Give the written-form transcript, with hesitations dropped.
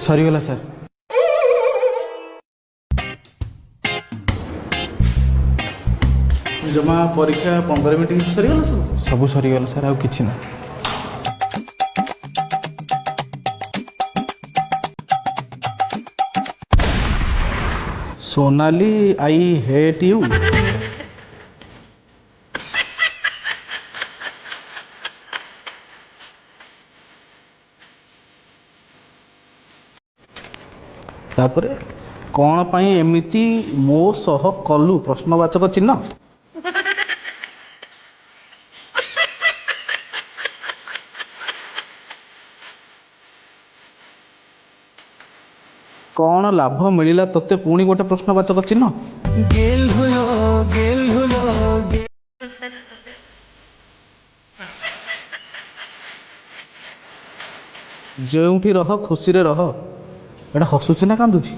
ସରିଗଲା ସାର୍। ଜମା ପରୀକ୍ଷା 15 ମିନିଟ୍ କିଛି ସରିଗଲା ସବୁ। ସବୁ ସରିଗଲା ସାର୍, ଆଉ କିଛି ନାହିଁ। Sonali I hate you. तापरे कौन पाई एमिति मो सह कलु प्रश्नवाचक चिन्ह। कौन लाभ मिलिला तोते पुणी गोटे प्रश्नवाचक चिन्ह। जोठी रह खुशी रे रह। एटा हसुची ना कांदुची।